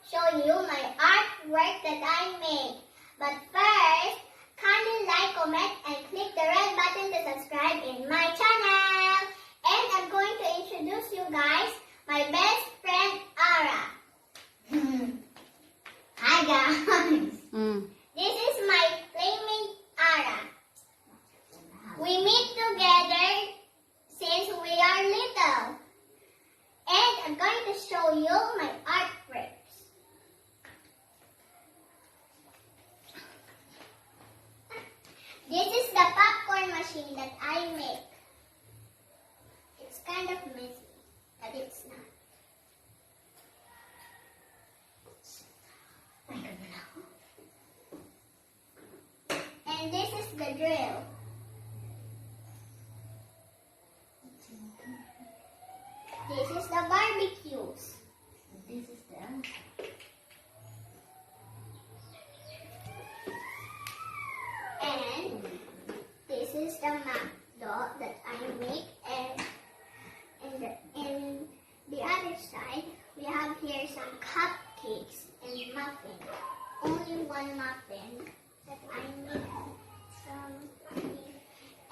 show you my artwork that I made. But first, kindly like, comment, and click the red button to subscribe in my channel. And I'm going to introduce you guys my best friend, Ara. Hi guys. This is my playmate, Ara. We meet together since we are little. And I'm going to show you my artworks. This is the popcorn machine that I make. It's kind of messy, but it's not. And this is the drill. This is the barbecues. This is the And this is the map doll that I make. And the other side, we have here some cupcakes and muffin. Only one muffin that I made.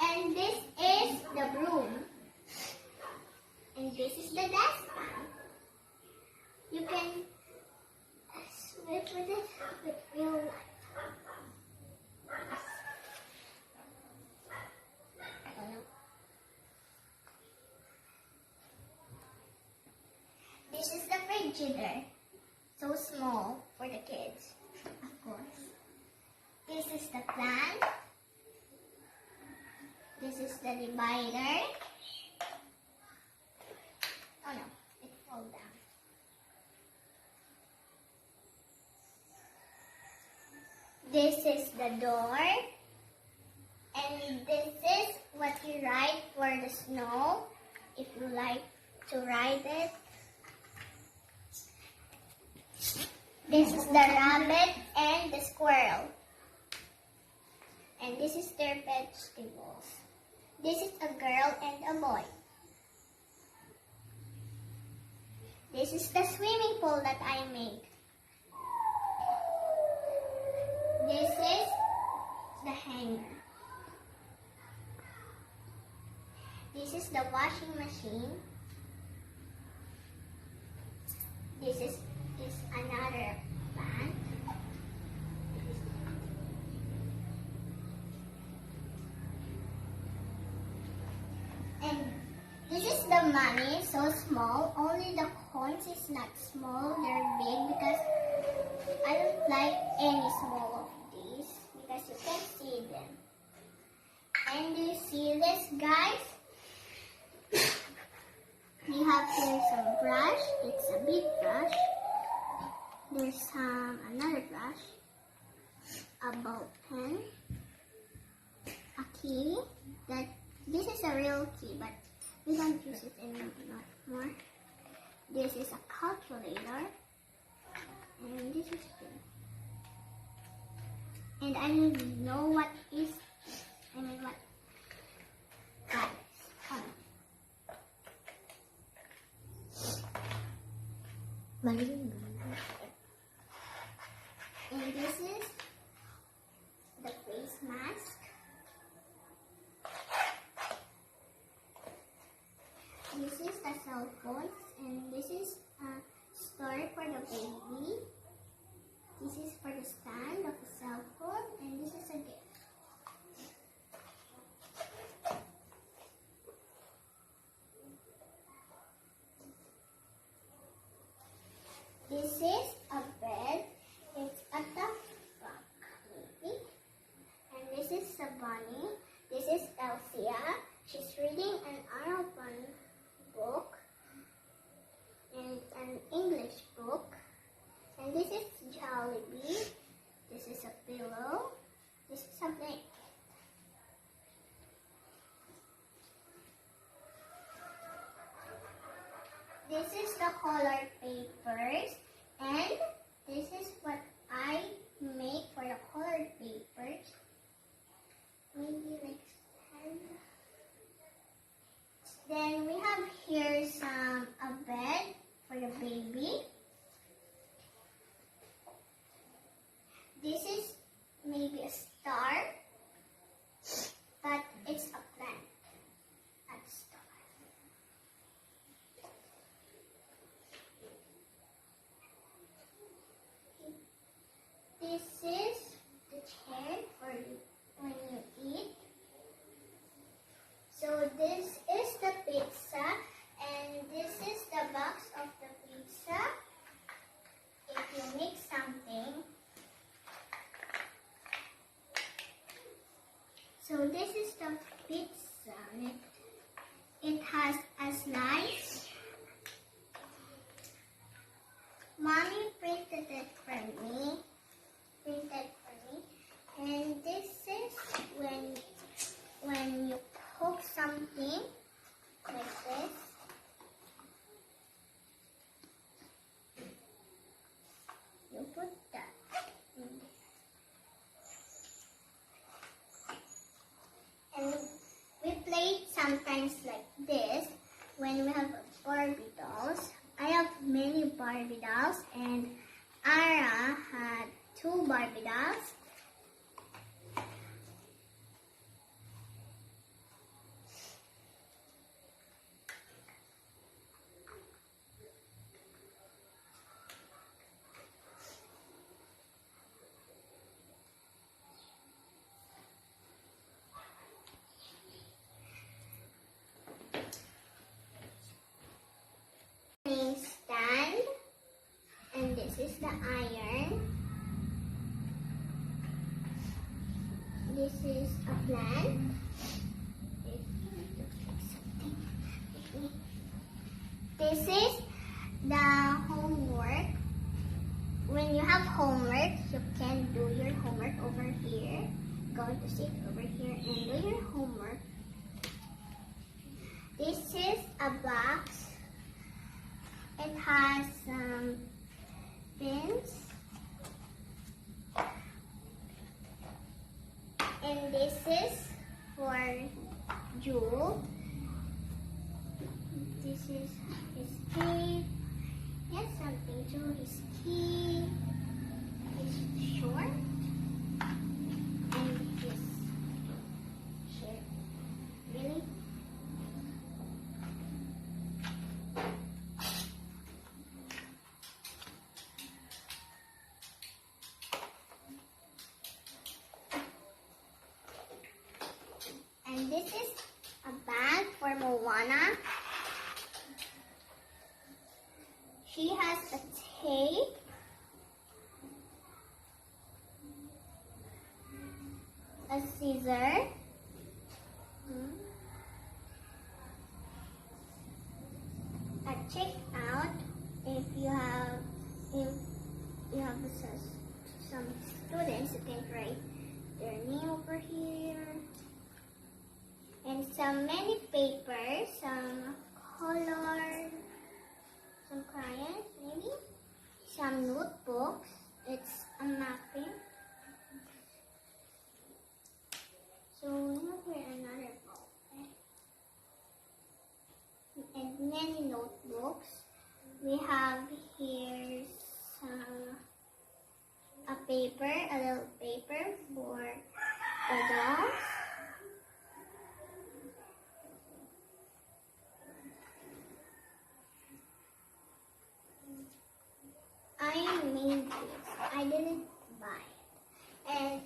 And this is the broom. And this is the dustpan. You can switch with it with real life. This is the frigidaire. So small for the kids, of course. This is the plant. This is the divider. Oh no, it fell down. This is the door. And this is what you ride for the snow, if you like to ride it. This is the rabbit and the squirrel. And this is their vegetables. This is a girl and a boy. This is the swimming pool that I made. This is the hanger. This is the washing machine. This is another plant. And this is the money, so small. Only the coins is not small, they're big because I don't like any small of these because you can't see them. And do you see this, guys? We have here some brush. It's a big brush. There's another brush, a ball pen, a key. This is a real key, but we don't use it anymore. This is a calculator, and this is good. And I don't know what is. What? Guys, hold on. And this is the face mask. This is the cell phones, and this is a store for the baby. This is for the stand of the cell phone, and this is a gift. This is a bed. It's a duck maybe. And this is a bunny. This is Elsia. She's reading an Arabian book and an English book. And this is Jollibee. This is a pillow. This is a blanket. This is the color papers, and this is what I make for the colored papers. Maybe like 10. Then we have here a bed for the baby. Mommy printed it for me. And this is when you poke something like this. You put that in there. And we played sometimes like this when we have Barbie dolls. I have many Barbie dolls and Ara had 2 Barbie dolls. Stand, and this is the iron. This is a plant. It looks like something. This is the homework. When you have homework, you can do your homework over here. Going to sit over here and do your homework. This is a box. It has some pins. And this is for Jewel. This is his key. He has something to his key. His short. And his shirt. Really? And this is a bag for Moana. She has a tape. A scissor. Check out if you have some students who can write their name over here. And some many papers, some color, some crayons maybe, some notebooks. It's a mapping. So we have here another book. And many notebooks. We have here a little paper for the dolls. I made this. I didn't buy it. And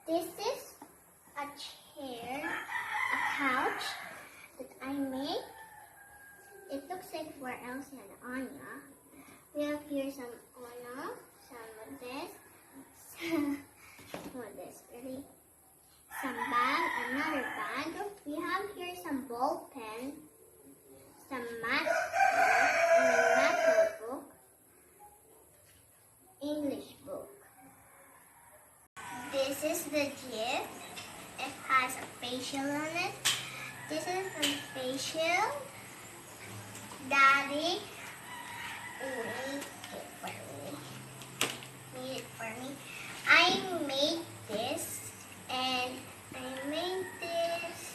this is a chair, a couch that I made. It looks like for Elsie and Anya. We have here some Anna, some of this, some of this really, some bag, another bag. We have here some ball pen, some math notebook, English book. This is the gift. It has a facial on it. This is the facial. Daddy made it for me. I made this and I made this.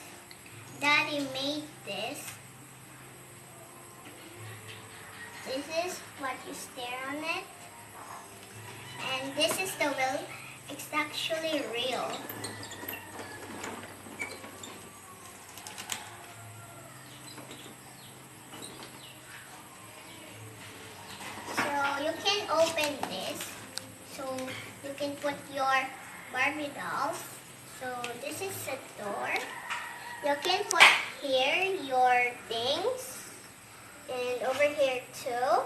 Daddy made this. This is what you stare on it. And this is the wheel. It's actually real. So you can open this. So you can put your Barbie dolls. So this is the door. You can put here your things. And over here too.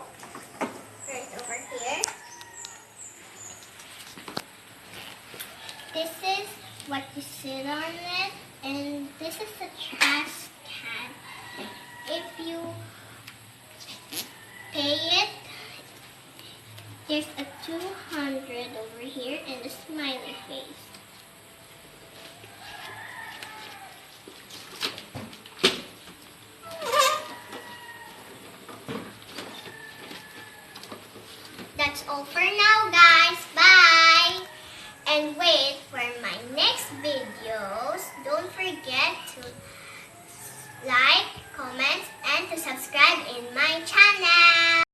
Right over here. This is what you sit on it. And this is the trash can. If you pay it, Here's a 200 over here and a smiley face. That's all for now, guys. Bye! And wait for my